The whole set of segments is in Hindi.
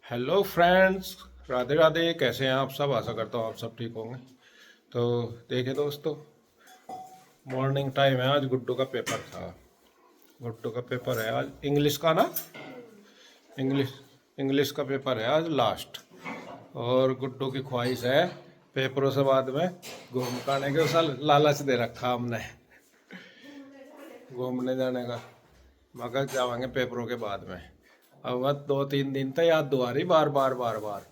Hello friends, Radhe Radhe. कैसे हैं आप सब? आशा करता हूँ आप सब ठीक होंगे। तो देखिए दोस्तों, मॉर्निंग टाइम है। आज गुड्डू का पेपर था। गुड्डू का पेपर है आज इंग्लिश का ना। इंग्लिश इंग्लिश का पेपर है आज लास्ट। और गुड्डू की ख्वाहिश है पेपरों से बाद में घूम के आने के। उसे लालच दे रखा हमने घूमने जाने का। मगर जाएंगे पेपरों के बाद में। अब वह 2-3 दिन तो याद दुआरी बार बार बार बार।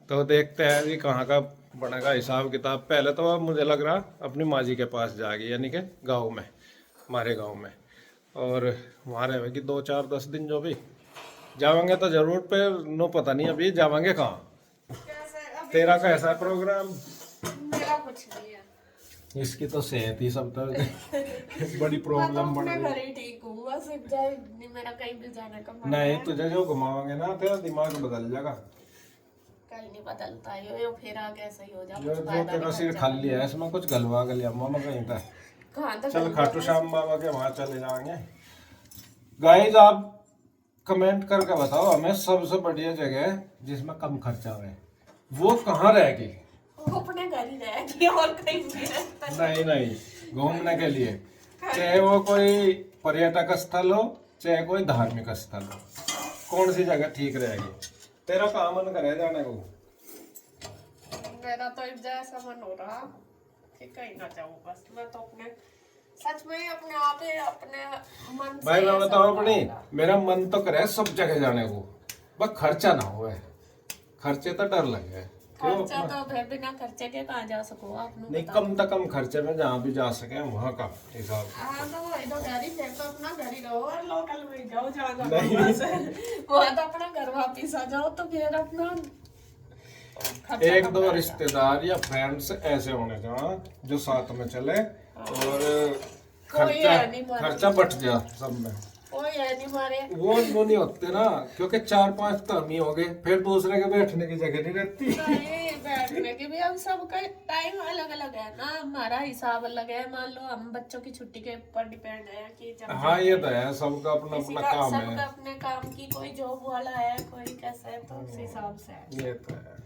तो देखते हैं जी कहाँ का बनेगा हिसाब किताब। पहले तो अब मुझे लग रहा अपनी माँ जी के पास जाएगी, यानी कि गांव में, हमारे गांव में। और वहाँ रहेगी 2-4-10 दिन जो भी। जाएंगे तो जरूर पे। नो पता नहीं अभी जाएंगे कहाँ। तेरा कैसा है प्रोग्राम? मेरा कुछ नहीं है। इसकी तो सेहत ही सब तो बड़ी मैं तो प्रॉब्लम बढ़ अपने रही। घर ही ठीक हूँ, बस जाए नहीं, मेरा कहीं भी जाने का मन नहीं, है। तुझे जो घुमाओगे ना तेरा दिमाग बदल जाएगा। कहीं नहीं बदलता, यो फिर आगे ऐसा ही हो जाए, जो कुछ जो फायदा तेरा नहीं सिर बच खाली जाता। है इसमें कुछ गलवा गलिया मामा कहीं था। कहाँ तक चल गलबा खाटू बस। श्याम बाबा के वहां चले जाएंगे। गाइस, आप कमेंट करके बताओ हमें सबसे बढ़िया जगह जिसमें कम खर्चा है वो कहाँ रहेगी। वो अपने घर ही रहेगी और कहीं नहीं रहता। नहीं नहीं, घूमने के लिए। चाहे वो कोई पर्यटक स्थल हो, चाहे कोई धार्मिक स्थल हो, कौन सी जगह ठीक रहेगी? तेरा कहाँ मन करे जाने को? मेरा तो जैसा मन हो रहा कि कहीं ना जाऊँ, बस मैं तो अपने सच में ही अपने आप ही अपने मन से भाई मैं ऐसा बताऊं हो अपनी, रहा। मेरा मन तो करे सब जगह जाने को, बस खर्चा ना हो। खर्चे तो डर लगे। क्यों खर्चा अपना? तो फिर बिना खर्चे के कहाँ जा सको आप लोग नहीं, बताओ। कम से कम खर्चे में जहाँ भी जा सके वहाँ का हिसाब। हाँ तो वही तो घर ही, फिर तो अपना घर ही रहो और लोकल में ही जाओ जहाँ नहीं। जाना है। वहाँ तो अपना घर वापिस आ जाओ, तो फिर अपना खर्चा एक कम दो रहेगा। रिश्तेदार या फ्रेंड्स ऐसे होने चाहिए जो साथ में चले और कोई खर्चा है नहीं मारे, खर्चा बट जा सब में। कोई है नहीं मारे। वो नहीं होते ना, क्योंकि 4-5 तो हम ही हो गए, फिर दूसरे के बैठने की जगह नहीं रहती। नहीं बैठने की भी अब सबका टाइम अलग अलग है ना, हमारा हिसाब अलग है। मान लो हम बच्चों की छुट्टी के ऊपर डिपेंड है कि जब हाँ ये तो है, सबका अपना किसी अपना का काम सबका है। अपने काम की, कोई जॉब वाला है, कोई कैसा है, तो उस हिसाब से है। ये तो है।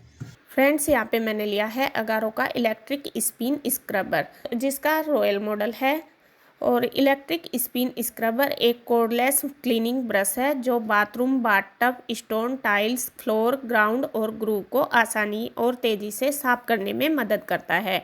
फ्रेंड्स, यहाँ पे मैंने लिया है अगारो का इलेक्ट्रिक स्पिन स्क्रबर, जिसका रॉयल मॉडल है। और इलेक्ट्रिक स्पिन स्क्रबर एक कोर्डलेस क्लीनिंग ब्रश है जो bathroom, bathtub, stone, tiles, floor, ground और ग्रू को आसानी और तेज़ी से साफ करने में मदद करता है।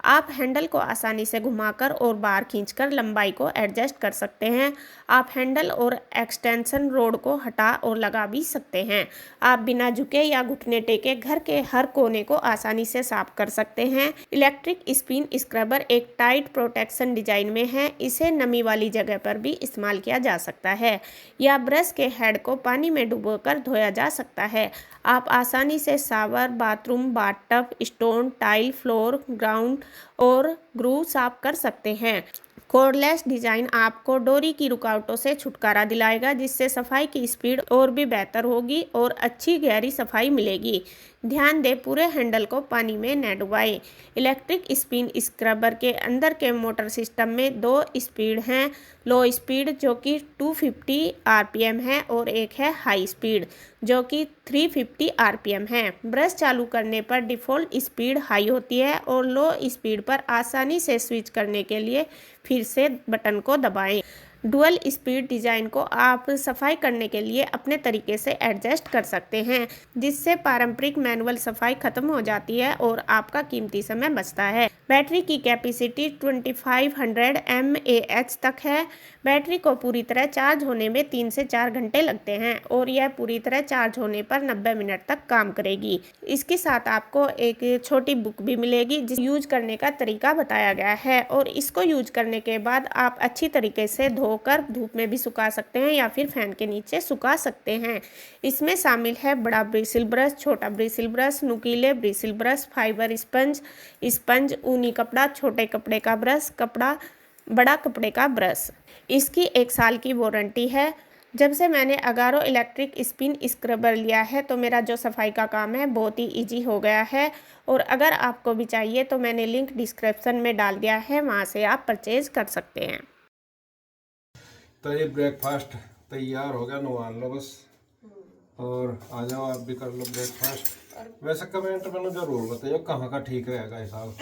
आप हैंडल को आसानी से घुमाकर और बाहर खींचकर लंबाई को एडजस्ट कर सकते हैं। आप हैंडल और एक्सटेंशन रोड को हटा और लगा भी सकते हैं। आप बिना झुके या घुटने टेके घर के हर कोने को आसानी से साफ कर सकते हैं। इलेक्ट्रिक स्पिन स्क्रबर एक टाइट प्रोटेक्शन डिजाइन में है। इसे नमी वाली जगह पर भी इस्तेमाल किया जा सकता है या ब्रश के हेड को पानी में डुबोकर धोया जा सकता है। आप आसानी से shower, bathroom, bathtub, stone, tile, floor, ground और ग्रू साफ कर सकते हैं। कोर्डलेस डिजाइन आपको डोरी की रुकावटों से छुटकारा दिलाएगा, जिससे सफाई की स्पीड और भी बेहतर होगी और अच्छी गहरी सफाई मिलेगी। ध्यान दें, पूरे हैंडल को पानी में न डुबाएं। इलेक्ट्रिक स्पिन स्क्रबर के अंदर के मोटर सिस्टम में 2 स्पीड हैं। लो स्पीड जो कि 250 आरपीएम है और एक है हाई स्पीड जो कि 350 आरपीएम है। ब्रश चालू करने पर डिफ़ॉल्ट स्पीड हाई होती है और लो स्पीड पर आसानी से स्विच करने के लिए फिर से बटन को दबाएं। डुअल स्पीड डिज़ाइन को आप सफाई करने के लिए अपने तरीके से एडजस्ट कर सकते हैं, जिससे पारंपरिक मैनुअल सफाई खत्म हो जाती है और आपका कीमती समय बचता है। बैटरी की कैपेसिटी 2500 mAh तक है। बैटरी को पूरी तरह चार्ज होने में 3 से 4 घंटे लगते हैं और यह पूरी तरह चार्ज होने पर 90 मिनट तक काम करेगी। इसके साथ आपको एक छोटी बुक भी मिलेगी जिस यूज करने का तरीका बताया गया है, और इसको यूज करने के बाद आप अच्छी तरीके से धोकर धूप में भी सुखा सकते हैं या फिर फैन के नीचे सुखा सकते हैं। इसमें शामिल है बड़ा ब्रिसिल ब्रश, छोटा ब्रिसिल ब्रश, नुकीले ब्रिसिल ब्रश, फाइबर स्पंज, स्पंज, ऊनी कपड़ा, छोटे कपड़े का ब्रश, कपड़ा, बड़ा कपड़े का ब्रश। इसकी 1 साल की वारंटी है। जब से मैंने अगारो इलेक्ट्रिक स्पिन स्क्रबर लिया है तो मेरा जो सफाई का काम है बहुत ही इजी हो गया है, और अगर आपको भी चाहिए तो मैंने लिंक डिस्क्रिप्शन में डाल दिया है, वहाँ से आप परचेज कर सकते हैं। तो ये ब्रेकफास्ट तैयार हो गया, नुआ लो बस। और आ जाओ आप भी कर लो ब्रेकफास्ट। वैसे कमेंट में जरूर बताइए कहाँ का ठीक रहेगा हिसाब।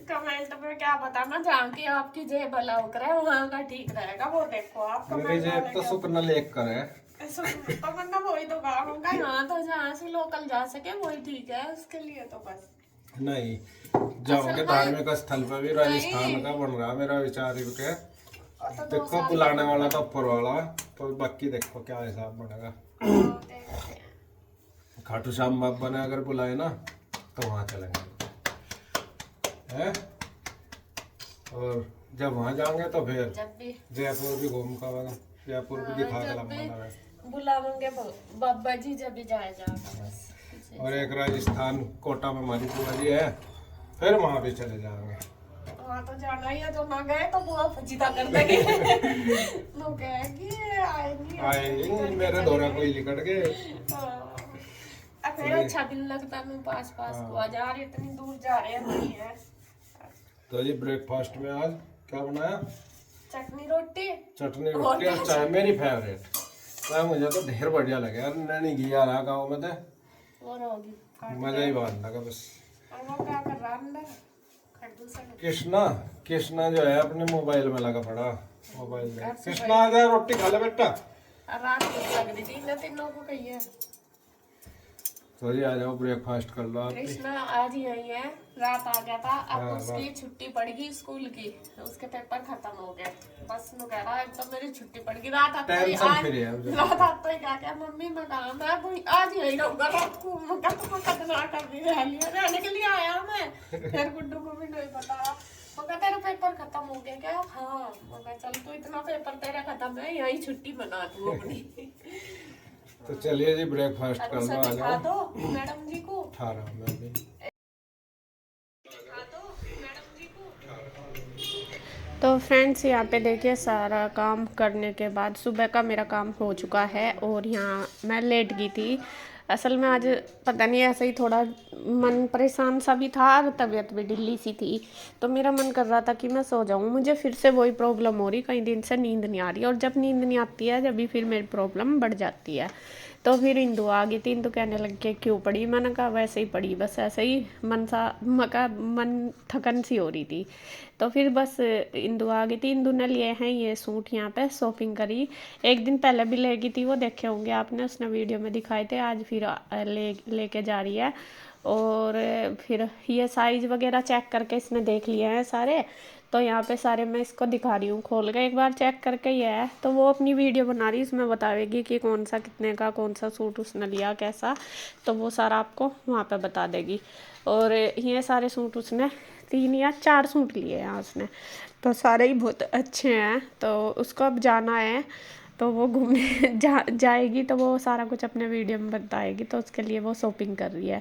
कमेंट में क्या बताना, जहाँ की आपकी जेब अलाउ करे वहाँ का ठीक रहेगा, वो देखो आप मेरी कमेंट जेब तो सुपना लेक कर है। तो मतलब वही तो कहूँगा, यहाँ तो जहाँ से लोकल जा सके वही ठीक है, उसके लिए तो बस नहीं जाओगे धार्मिक स्थल पर भी राजस्थान का बन रहा मेरा विचार ही के। देखो बुलाने वाला तो ऊपर वाला, तो बाकी देखो क्या हिसाब बनेगा। खाटू श्याम बाबा ने अगर बुलाए ना तो वहाँ चलेंगे है। और जब वहाँ जाएंगे तो फिर जब भी जयपुर भी घूम का जयपुर भी दिखा के लंबा है। बुलावेंगे बाबा जी जब भी जाया जाएगा बस। और एक राजस्थान कोटा में हमारी बुआ जी है, फिर वहाँ भी चले जाएंगे। वहाँ तो जाना ही है, जो ना गए तो बुआ फजीता कर देगी। वो कहेगी आएंगी मेरे दौरा कोई लिकट गए। फिर अच्छा भी नहीं लगता, मैं पास को जा रहे, इतनी दूर जा रहे हैं नहीं है। तो जी ब्रेकफास्ट में आज क्या बनाया? चटनी रोटी और चाय मेरी फेवरेट। तो मुझे तो ढेर बढ़िया लगे यार, नहीं घिया रहा गाँव में तो और होगी मजा ही बात लगा बस। और वो क्या कर रहा अंदर कृष्णा जो है अपने मोबाइल में लगा पड़ा, मोबाइल में। कृष्णा आ जा रोटी खा ले बेटा। रात लग रही थी तीनों को कही है। तो जी आ जाओ ब्रेकफास्ट कर लो आप। कृष्णा आज ही आई है, रात आ गया था, अब उसकी छुट्टी पड़ गई स्कूल की, उसके पेपर खत्म हो गए, बस नु कह रहा है अब तो मेरी छुट्टी पड़ गई। रात आता ही क्या क्या मम्मी मैं कहा मैं आज यही रहूंगा रात को, मैं कतना कर दी रहने के लिए आया मैं। फिर गुड्डू को भी नहीं पता, मगर तेरा पेपर खत्म हो गया क्या? हाँ, मगर चल तू इतना पेपर तेरा खत्म है, यही छुट्टी मना तू अपनी। तो चलिए जी ब्रेकफास्ट कर लो, आ खा दो मैडम जी को। खा रहा हूँ मैं भी। तो फ्रेंड्स यहाँ पे देखिए सारा काम करने के बाद सुबह का मेरा काम हो चुका है और यहाँ मैं लेट गई थी। असल में आज पता नहीं ऐसे ही थोड़ा मन परेशान सा भी था और तबीयत भी ढिल्ली सी थी, तो मेरा मन कर रहा था कि मैं सो जाऊँ। मुझे फिर से वही प्रॉब्लम हो रही, कई दिन से नींद नहीं आ रही, और जब नींद नहीं आती है जब भी फिर मेरी प्रॉब्लम बढ़ जाती है। तो फिर इंदु आ गई थी, इंदु कहने लग के क्यों पड़ी? मैंने कहा वैसे ही पड़ी, बस ऐसे ही मन थकन सी हो रही थी। तो फिर बस इंदु आ गई थी, इंदु ने लिए हैं ये सूट, यहाँ पे शॉपिंग करी। एक दिन पहले भी ले गई थी, वो देखे होंगे आपने, उसने वीडियो में दिखाए थे। आज फिर लेके जा रही है। और फिर ये साइज़ वगैरह चेक करके इसने देख लिए हैं सारे। तो यहाँ पे सारे मैं इसको दिखा रही हूँ खोल के, एक बार चेक करके ये है। तो वो अपनी वीडियो बना रही है, इसमें बतावेगी कि कौन सा कितने का, कौन सा सूट उसने लिया कैसा, तो वो सारा आपको वहाँ पे बता देगी। और ये सारे सूट उसने 3 या 4 सूट लिए हैं उसने, तो सारे ही बहुत अच्छे हैं। तो उसको अब जाना है, तो वो घूमने जाएगी, तो वो सारा कुछ अपने वीडियो में बताएगी। तो उसके लिए वो शॉपिंग कर रही है।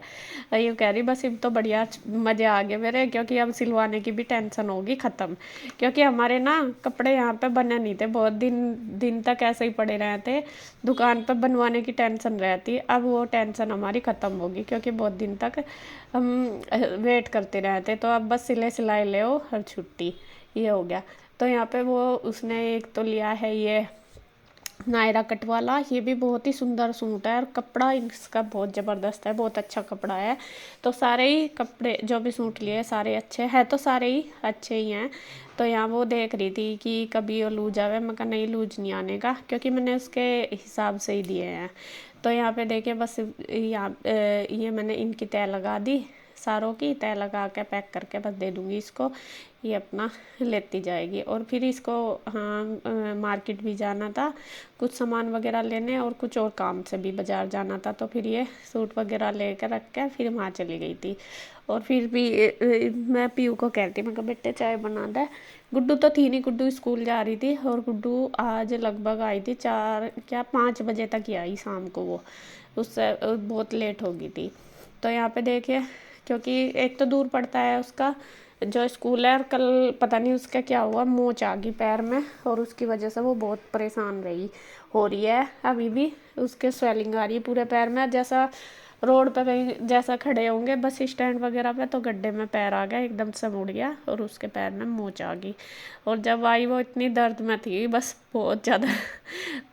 ये कह रही बस अब तो बढ़िया मज़े आ गए मेरे, क्योंकि अब सिलवाने की भी टेंशन होगी ख़त्म। क्योंकि हमारे ना कपड़े यहाँ पे बने नहीं थे, बहुत दिन तक ऐसे ही पड़े रहे थे, दुकान पर बनवाने की टेंशन रहती। अब वो टेंशन हमारी ख़त्म होगी, क्योंकि बहुत दिन तक हम वेट करते रहते। तो अब बस सिलाई ले हर छुट्टी, ये हो गया। तो यहाँ पे वो उसने एक तो लिया है ये नायरा कट वाला, ये भी बहुत ही सुंदर सूट है और कपड़ा इसका बहुत ज़बरदस्त है, बहुत अच्छा कपड़ा है। तो सारे ही कपड़े जो भी सूट लिए सारे अच्छे हैं, तो सारे ही अच्छे ही हैं। तो यहाँ वो देख रही थी कि कभी वो लूज आवे, मैं कहा नहीं लूज नहीं आने का, क्योंकि मैंने उसके हिसाब से ही दिए हैं। तो यहाँ पे देखे बस यहाँ ये मैंने इनकी तय लगा दी, सारों की तय लगा के पैक करके बस दे दूँगी इसको, ये अपना लेती जाएगी। और फिर इसको हाँ मार्केट भी जाना था, कुछ सामान वगैरह लेने, और कुछ और काम से भी बाज़ार जाना था। तो फिर ये सूट वगैरह लेकर रख के फिर वहाँ चली गई थी। और फिर भी मैं पीयू को कहती, मैं कहा बेटे चाय बना दे। गुड्डू तो थी नहीं, गुड्डू स्कूल जा रही थी, और गुड्डू आज लगभग आई थी 4 बजे तक ही आई शाम को, वो उससे बहुत लेट हो गई थी। तो यहाँ पे देखिए, क्योंकि एक तो दूर पड़ता है उसका जो स्कूल है, और कल पता नहीं उसका क्या हुआ, मोच आ गई पैर में, और उसकी वजह से वो बहुत परेशान हो रही है। अभी भी उसके स्वेलिंग आ रही है पूरे पैर में, जैसा रोड पे कहीं जैसा खड़े होंगे बस स्टैंड वगैरह पे, तो गड्ढे में पैर आ गया, एकदम से मुड़ गया और उसके पैर में मोच आ गई। और जब आई वो इतनी दर्द में थी, बस बहुत ज़्यादा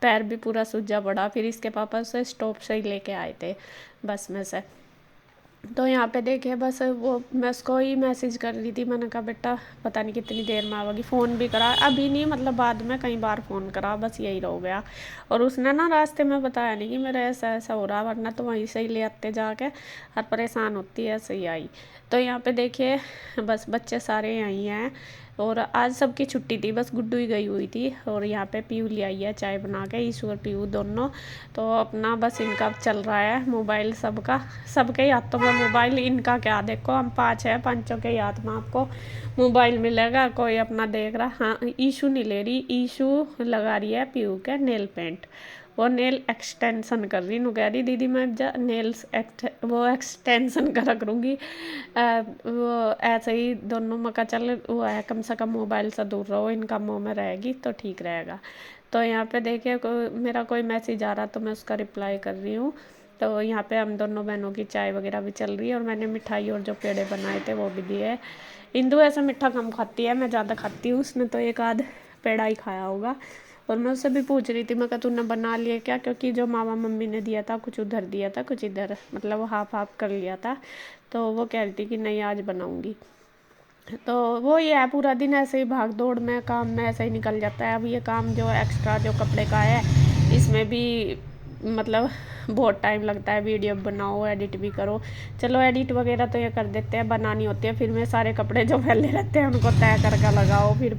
पैर भी पूरा सूजा पड़ा। फिर इसके पापा उसे स्टॉप से ही लेके आए थे बस में से। तो यहाँ पे देखिए बस वो मैं उसको ही मैसेज कर रही थी, मैंने कहा बेटा पता नहीं कितनी देर में आवेगी। फ़ोन भी करा, अभी नहीं मतलब बाद में कई बार फ़ोन करा, बस यही रह गया। और उसने ना रास्ते में बताया नहीं कि मेरा ऐसा ऐसा हो रहा, वरना तो वहीं से ही ले आते जाके, हर परेशान होती है ऐसे ही आई। तो यहाँ पे देखिए बस बच्चे सारे यहीं हैं और आज सबकी छुट्टी थी, बस गुड्डू ही गई हुई थी। और यहाँ पे पीयू ले आई है चाय बना के, ईशू और पीयू दोनों। तो अपना बस इनका चल रहा है मोबाइल, सबके ही हाथों में मोबाइल। इनका क्या देखो, हम 5 हैं, 5 के हाथ में आपको मोबाइल मिलेगा। कोई अपना देख रहा, हाँ ईशू नहीं ले रही, ईशू लगा रही है पीयू के नेल पेंट, वो नेल एक्सटेंशन कर रही। नु कह रही दीदी मैं नेल्स वो एक्सटेंशन करा करूँगी। वो ऐसे ही दोनों में का चल वो है, कम से कम मोबाइल से दूर रहो, इन कामों में रहेगी तो ठीक रहेगा। तो यहाँ पे देखिए मेरा कोई मैसेज आ रहा तो मैं उसका रिप्लाई कर रही हूँ। तो यहाँ पे हम दोनों बहनों की चाय वगैरह भी चल रही है और मैंने मिठाई और जो पेड़े बनाए थे वो भी दिए। इंदु ऐसा मीठा कम खाती है, मैं ज़्यादा खाती हूँ, उसने तो एक आध पेड़ा ही खाया होगा। और मैं उससे भी पूछ रही थी, मैं कहा तूने बना लिया क्या, क्योंकि जो मामा मम्मी ने दिया था कुछ उधर दिया था कुछ इधर, मतलब वो हाफ हाफ कर लिया था। तो वो कह रही थी कि नहीं आज बनाऊंगी। तो वो ये है पूरा दिन ऐसे ही भाग दौड़ में काम में ऐसे ही निकल जाता है। अब ये काम जो एक्स्ट्रा जो कपड़े का है इसमें भी मतलब बहुत टाइम लगता है, वीडियो बनाओ एडिट भी करो। चलो एडिट वगैरह तो ये कर देते हैं, बनानी होती है फिर मैं सारे कपड़े जो फैले रहते हैं उनको तय करके लगाओ, फिर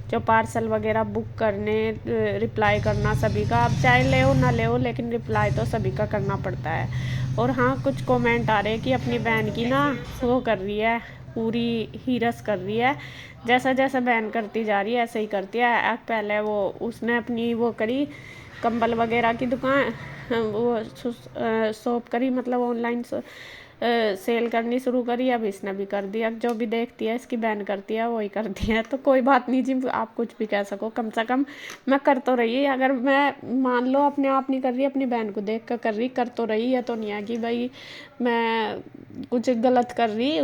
जो पार्सल वगैरह बुक करने, रिप्लाई करना सभी का। अब चाहे ले ना ले लेकिन रिप्लाई तो सभी का करना पड़ता है। और हाँ कुछ कमेंट आ रहे हैं कि अपनी बहन की ना वो कर रही है, पूरी हीरस कर रही है, जैसा जैसा बहन करती जा रही है ऐसे ही करती है। पहले वो उसने अपनी वो करी कंबल वगैरह की दुकान, वो शॉप करी, मतलब ऑनलाइन सेल करनी शुरू करी। अब इसने भी कर दिया, जो भी देखती है इसकी बहन करती है वही करती है। तो कोई बात नहीं जी, आप कुछ भी कह सको, कम से कम मैं कर तो रही। अगर मैं मान लो अपने आप नहीं कर रही, अपनी बहन को देख कर रही, कर तो रही है, तो नहीं है कि भाई मैं कुछ गलत कर रही,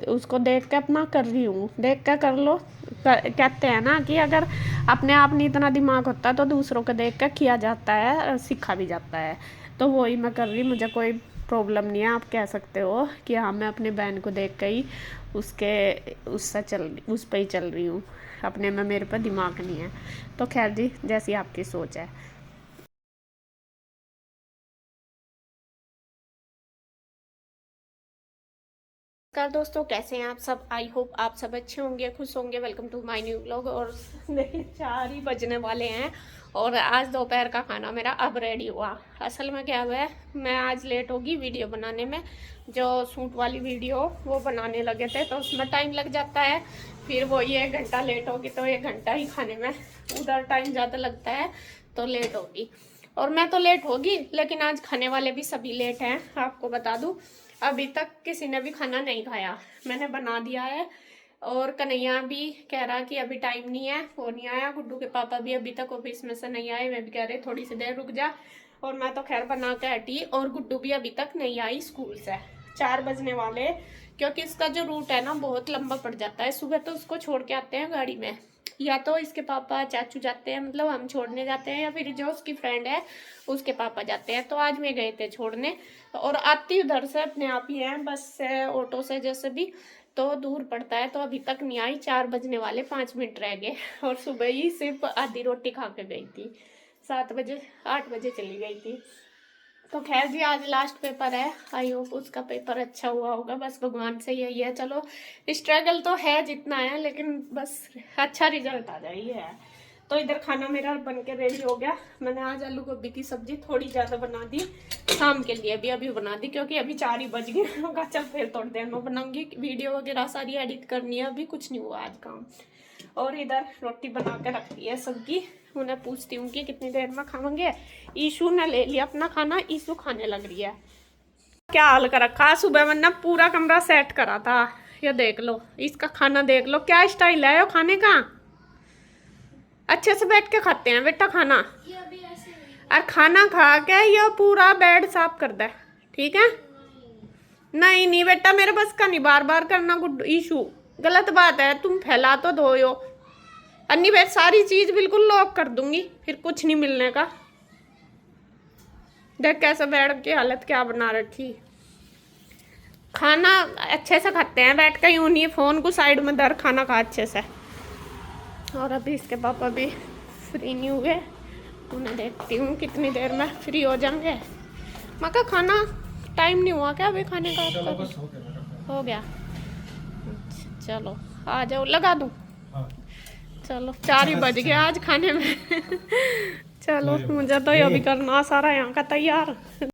उसको देख के अपना कर रही हूँ, देख के कर लो। कहते हैं ना कि अगर अपने आप नहीं इतना दिमाग होता तो दूसरों को देख कर किया जाता है, सीखा भी जाता है। तो वही मैं कर रही, मुझे कोई प्रॉब्लम नहीं है। आप कह सकते हो कि हाँ मैं अपनी बहन को देख कर ही उस पर ही चल रही हूँ, अपने में मेरे पर दिमाग नहीं है। तो खैर जी, जैसी आपकी सोच है। नमस्कार दोस्तों, कैसे हैं आप सब? आई होप आप सब अच्छे होंगे, खुश होंगे। Welcome to my new vlog. और देखिए 4 ही बजने वाले हैं और आज दोपहर का खाना मेरा अब रेडी हुआ। असल में क्या हुआ है, मैं आज लेट होगी वीडियो बनाने में। जो सूट वाली वीडियो वो बनाने लगे थे तो उसमें टाइम लग जाता है, फिर वो ये 1 घंटा लेट होगी तो 1 घंटा ही खाने में उधर टाइम ज़्यादा लगता है तो लेट होगी। और मैं तो लेट होगी, लेकिन आज खाने वाले भी सभी लेट हैं। आपको बता दूँ अभी तक किसी ने भी खाना नहीं खाया, मैंने बना दिया है। और कन्हैया भी कह रहा कि अभी टाइम नहीं है, वो नहीं आया। गुड्डू के पापा भी अभी तक ऑफिस में से नहीं आए, वे भी कह रहे थोड़ी सी देर रुक जा। और मैं तो खैर बना के हटी, और गुड्डू भी अभी तक नहीं आई स्कूल से। 4 बजने वाले, क्योंकि इसका जो रूट है ना बहुत लंबा पड़ जाता है। सुबह तो उसको छोड़ के आते हैं गाड़ी में, या तो इसके पापा चाचू जाते हैं, मतलब हम छोड़ने जाते हैं, या फिर जो उसकी फ्रेंड है उसके पापा जाते हैं। तो आज मैं गए थे छोड़ने, और आती उधर से अपने आप ही है, बस से ऑटो से जैसे भी, तो दूर पड़ता है। तो अभी तक नहीं आई, 4 बजने वाले, 5 मिनट रह गए। और सुबह ही सिर्फ आधी रोटी खा के गई थी, 7 बजे 8 बजे चली गई थी। तो खैर जी, आज लास्ट पेपर है, आई होप उसका पेपर अच्छा हुआ होगा, बस भगवान से यही है। चलो स्ट्रगल तो है जितना है, लेकिन बस अच्छा रिजल्ट आ जाए ये है। तो इधर खाना मेरा बन के रेडी हो गया। मैंने आज आलू गोभी की सब्जी थोड़ी ज़्यादा बना दी, शाम के लिए भी अभी बना दी, क्योंकि अभी 4 ही बज गए होगा। चल फिर थोड़ी देर में बनाऊंगी, वीडियो वगैरह सारी एडिट करनी है, अभी कुछ नहीं हुआ आज काम। और इधर रोटी बना के रखती है सबकी, उन्हें पूछती हूँ कि कितनी देर में खाएंगे। ईशू ने ले लिया अपना खाना, ईशू खाने लग रही है। क्या हाल कर रखा, सुबह मैंने पूरा कमरा सेट करा था, ये देख लो, इसका खाना देख लो, क्या स्टाइल है खाने का। अच्छे से बैठ के खाते हैं बेटा खाना, और खाना खा के ये पूरा बेड साफ कर दे, ठीक है। नहीं नहीं बेटा, मेरे बस का नहीं बार बार करना गुड इशू, गलत बात है। तुम फैला तो दो यो अन्नी बेट, सारी चीज बिल्कुल लॉक कर दूंगी, फिर कुछ नहीं मिलने का। देख कैसे बैठ की हालत क्या बना रखी। खाना अच्छे से खाते हैं बैठ कर, यूं नहीं फोन को साइड में धर खाना खा अच्छे से। और अभी इसके पापा भी फ्री नहीं हुए, उन्हें देखती हूँ कितनी देर में फ्री हो जाएंगे। माँ का खाना टाइम नहीं हुआ क्या अभी खाने का? चलो बस हो गया मेरा। हो गया, चलो आ जाओ, लगा दूँ। हाँ। चलो 4 ही बज गए आज खाने में। चलो मुझे तो ये अभी करना सारा यहाँ का तैयार।